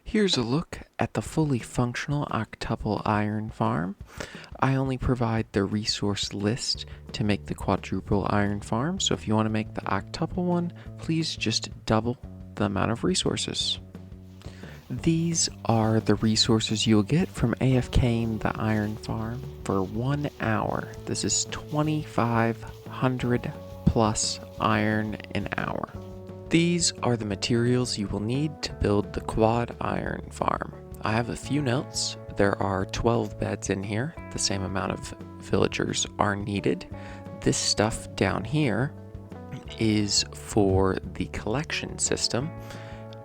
Here's a look at the fully functional octuple iron farm. I only provide the resource list to make the quadruple iron farm, so if you want to make the octuple one, please just double the amount of resources. These are the resources you'll get from AFKing the iron farm for 1 hour. This is 2,500 plus iron an hour. These are the materials you will need to build the quad iron farm. I have a few notes. There are 12 beds in here. The same amount of villagers are needed. This stuff down here is for the collection system,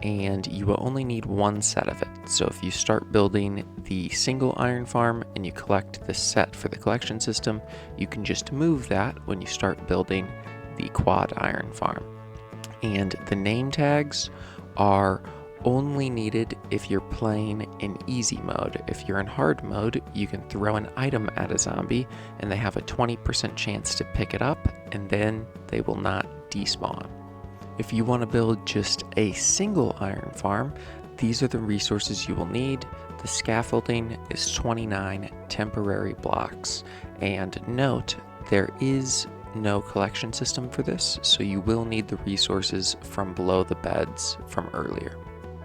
and you will only need one set of it. So if you start building the single iron farm and you collect this set for the collection system, you can just move that when you start building the quad iron farm. And the name tags are only needed if you're playing in easy mode. If you're in hard mode, you can throw an item at a zombie and they have a 20% chance to pick it up, and then they will not despawn. If you want to build just a single iron farm, these are the resources you will need. The scaffolding is 29 temporary blocks. And note, there is no collection system for this, so you will need the resources from below the beds from earlier.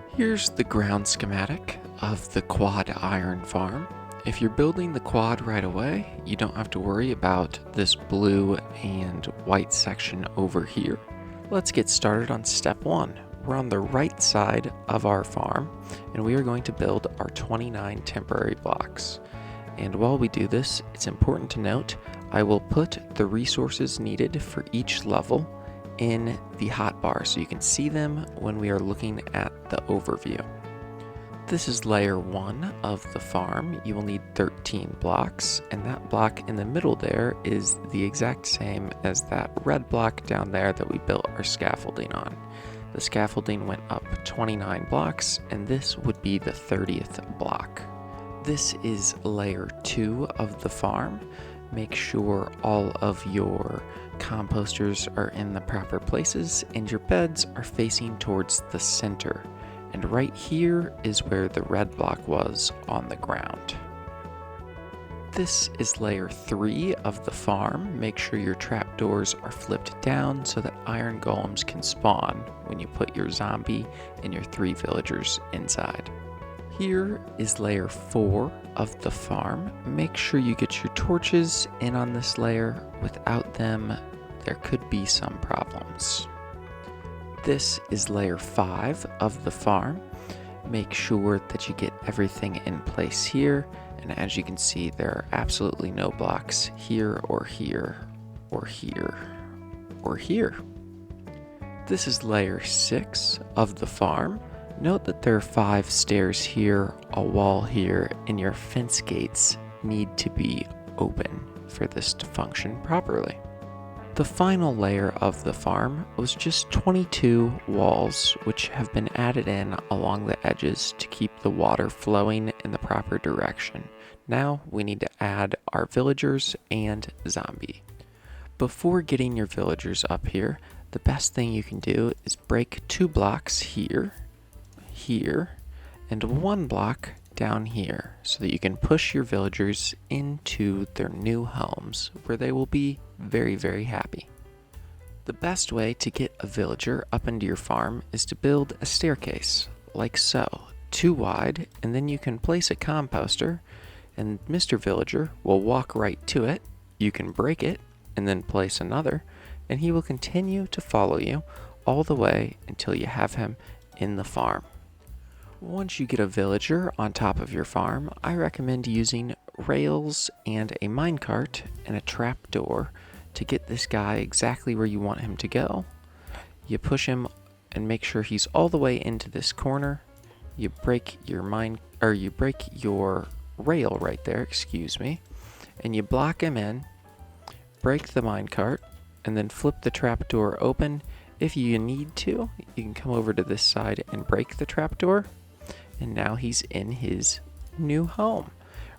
Here's the ground schematic of the quad iron farm. If you're building the quad right away, you don't have to worry about this blue and white section over here. Let's get started on step 1. We're on the right side of our farm, and we are going to build our 29 temporary blocks. And while we do this, it's important to note, I will put the resources needed for each level in the hotbar so you can see them when we are looking at the overview. This is layer 1 of the farm. You will need 13 blocks, and that block in the middle there is the exact same as that red block down there that we built our scaffolding on. The scaffolding went up 29 blocks, and this would be the 30th block. This is layer 2 of the farm. Make sure all of your composters are in the proper places and your beds are facing towards the center. And right here is where the red block was on the ground. This is layer 3 of the farm. Make sure your trapdoors are flipped down so that iron golems can spawn when you put your zombie and your 3 villagers inside. Here is layer 4 of the farm. Make sure you get your torches in on this layer. Without them, there could be some problems. This is layer 5 of the farm. Make sure that you get everything in place here. And as you can see, there are absolutely no blocks here or here or here or here. This is layer 6 of the farm. Note that there are 5 stairs here, a wall here, and your fence gates need to be open for this to function properly. The final layer of the farm was just 22 walls, which have been added in along the edges to keep the water flowing in the proper direction. Now we need to add our villagers and zombie. Before getting your villagers up here, the best thing you can do is break 2 blocks here, and 1 block down here so that you can push your villagers into their new homes where they will be very, very happy. The best way to get a villager up into your farm is to build a staircase like so, 2 wide, and then you can place a composter and Mr. Villager will walk right to it. You can break it and then place another, and he will continue to follow you all the way until you have him in the farm. Once you get a villager on top of your farm, I recommend using rails and a minecart and a trapdoor to get this guy exactly where you want him to go. You push him and make sure he's all the way into this corner. You break your rail right there, and you block him in, break the minecart, and then flip the trapdoor open. If you need to, you can come over to this side and break the trapdoor. And now he's in his new home.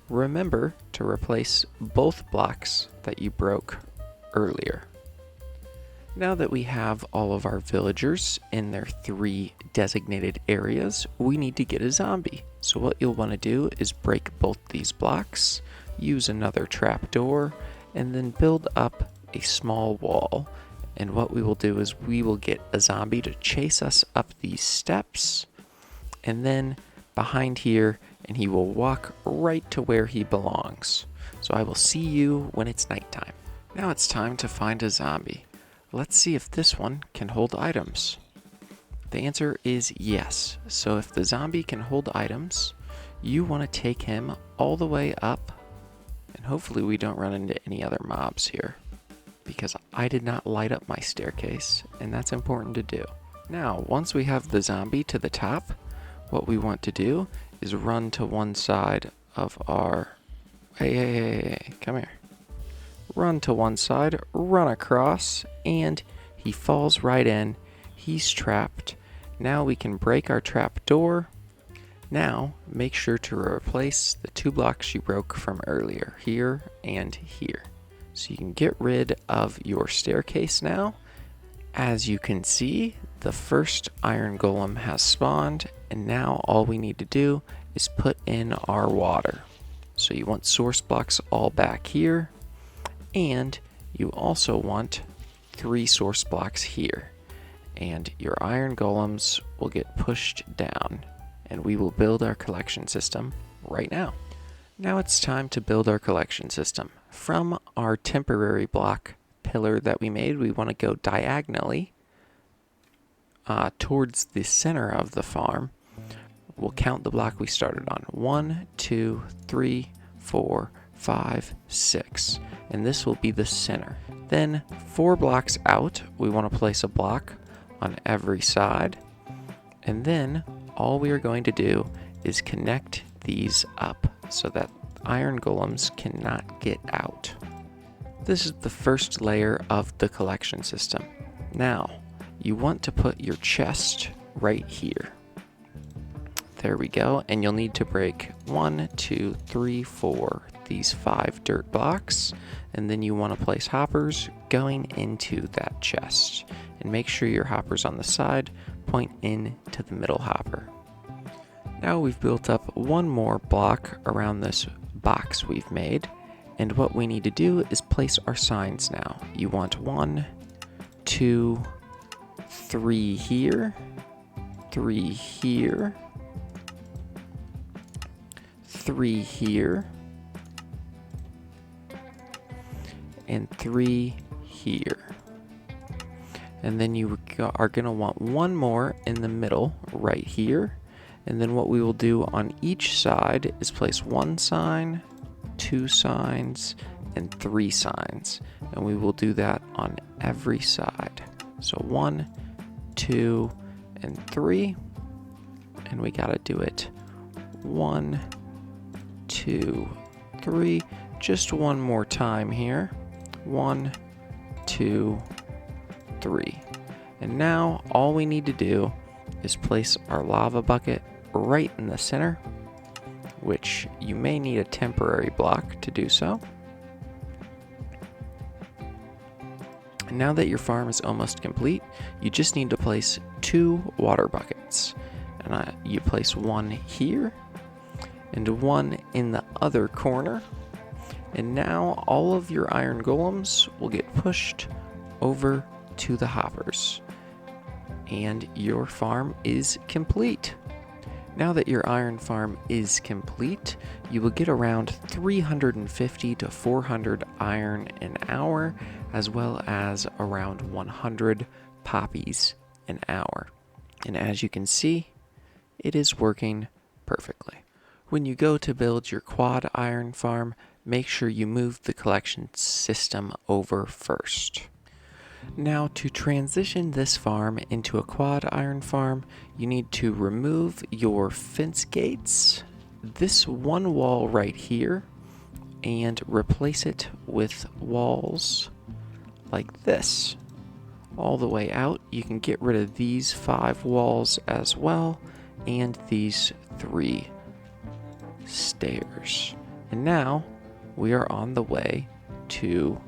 Remember to replace both blocks that you broke earlier. Now that we have all of our villagers in their 3 designated areas, we need to get a zombie. So what you'll want to do is break both these blocks, use another trapdoor, and then build up a small wall. And what we will do is we will get a zombie to chase us up these steps, and then behind here, and he will walk right to where he belongs. So I will see you when it's nighttime. Now it's time to find a zombie. Let's see if this one can hold items. The answer is yes. So if the zombie can hold items, you want to take him all the way up, and hopefully we don't run into any other mobs here, because I did not light up my staircase, and that's important to do. Now, once we have the zombie to the top, what we want to do is run to one side of our... Hey, come here. Run to one side, run across, and he falls right in. He's trapped. Now we can break our trap door. Now, make sure to replace the 2 blocks you broke from earlier, here and here. So you can get rid of your staircase now. As you can see, the first iron golem has spawned, and now all we need to do is put in our water. So you want source blocks all back here, and you also want 3 source blocks here. And your iron golems will get pushed down, and we will build our collection system right now. Now it's time to build our collection system. From our temporary block pillar that we made, we want to go diagonally towards the center of the farm. We'll count the block we started on. 1, 2, 3, 4, 5, 6. And this will be the center. Then 4 blocks out, we want to place a block on every side. And then all we are going to do is connect these up so that iron golems cannot get out. This is the first layer of the collection system. Now, you want to put your chest right here. There we go, and you'll need to break 1, 2, 3, 4, these 5 dirt blocks, and then you want to place hoppers going into that chest. And make sure your hoppers on the side point into the middle hopper. Now we've built up 1 more block around this box we've made, and what we need to do is place our signs now. You want 1, 2, 3 here, 3 here, 3 here, and 3 here. And then you are going to want 1 more in the middle right here. And then what we will do on each side is place 1 sign, 2 signs, and 3 signs. And we will do that on every side. So 1, 2, and 3. And we gotta do it 1, 2, 3. Just 1 more time here. 1, 2, 3. And now all we need to do is place our lava bucket right in the center, which you may need a temporary block to do so. And now that your farm is almost complete, you just need to place 2 water buckets. And you place 1 here and 1 in the other corner. And now all of your iron golems will get pushed over to the hoppers. And your farm is complete. Now that your iron farm is complete, you will get around 350 to 400 iron an hour, as well as around 100 poppies an hour. And as you can see, it is working perfectly. When you go to build your quad iron farm, make sure you move the collection system over first. Now, to transition this farm into a quad iron farm, you need to remove your fence gates, this 1 wall right here, and replace it with walls like this. All the way out, you can get rid of these 5 walls as well, and these 3 stairs. And now, we are on the way to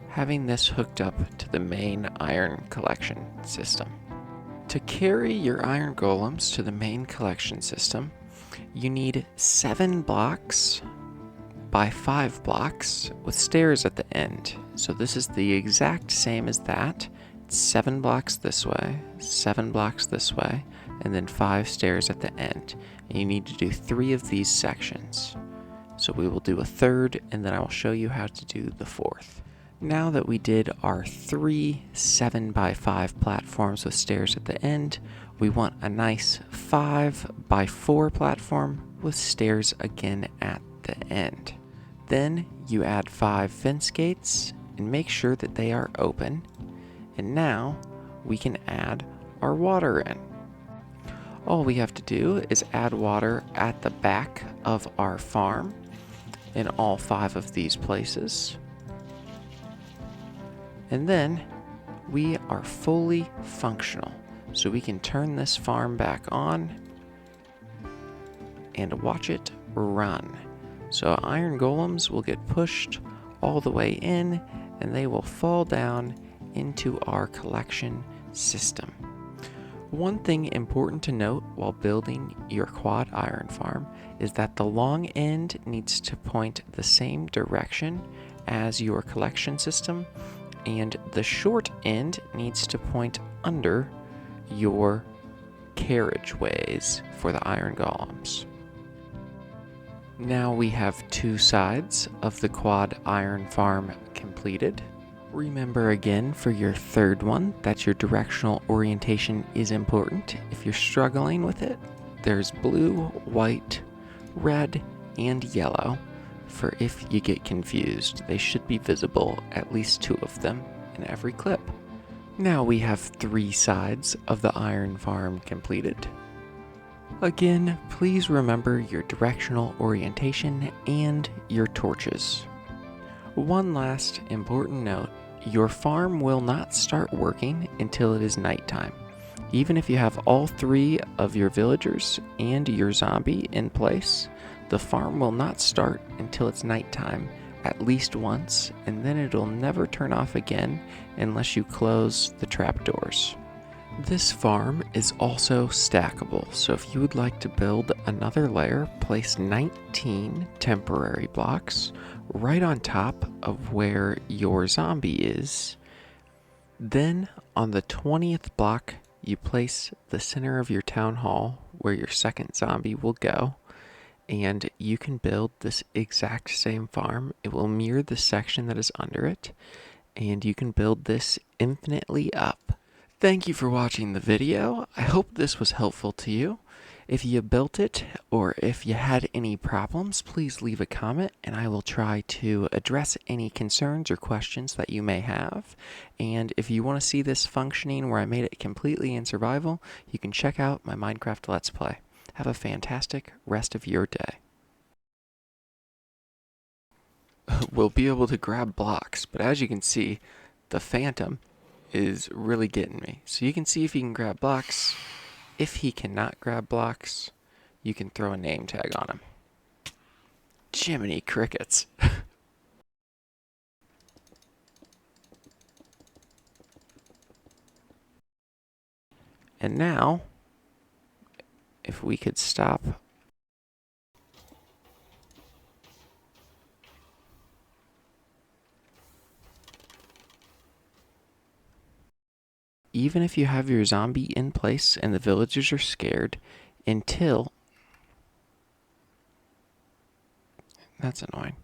having this hooked up to the main iron collection system. To carry your iron golems to the main collection system, you need 7 blocks by 5 blocks with stairs at the end. So this is the exact same as that. It's 7 blocks this way, 7 blocks this way, and then 5 stairs at the end. And you need to do 3 of these sections. So we will do a third, and then I will show you how to do the fourth. Now that we did our 3 7 by 5 platforms with stairs at the end, we want a nice 5 by 4 platform with stairs again at the end. Then you add 5 fence gates and make sure that they are open. And now we can add our water in. All we have to do is add water at the back of our farm in all 5 of these places. And then we are fully functional. So we can turn this farm back on and watch it run. So iron golems will get pushed all the way in and they will fall down into our collection system. One thing important to note while building your quad iron farm is that the long end needs to point the same direction as your collection system, and the short end needs to point under your carriageways for the iron golems. Now we have 2 sides of the quad iron farm completed. Remember again for your third one that your directional orientation is important. If you're struggling with it, there's blue, white, red, and yellow. For if you get confused, they should be visible, at least 2 of them, in every clip. Now we have 3 sides of the iron farm completed. Again, please remember your directional orientation and your torches. One last important note, your farm will not start working until it is nighttime. Even if you have all 3 of your villagers and your zombie in place, the farm will not start until it's nighttime at least once, and then it'll never turn off again unless you close the trapdoors. This farm is also stackable, so if you would like to build another layer, place 19 temporary blocks right on top of where your zombie is. Then on the 20th block, you place the center of your town hall where your second zombie will go, and you can build this exact same farm. It will mirror the section that is under it, and you can build this infinitely up. Thank you for watching the video. I hope this was helpful to you. If you built it or if you had any problems, please leave a comment and I will try to address any concerns or questions that you may have. And if you want to see this functioning where I made it completely in survival, you can check out my Minecraft Let's Play. Have a fantastic rest of your day. We'll be able to grab blocks, but as you can see, the Phantom is really getting me. So you can see if he can grab blocks. If he cannot grab blocks, you can throw a name tag on him. Jiminy Crickets. And now, if we could stop. Even if you have your zombie in place and the villagers are scared, until... That's annoying.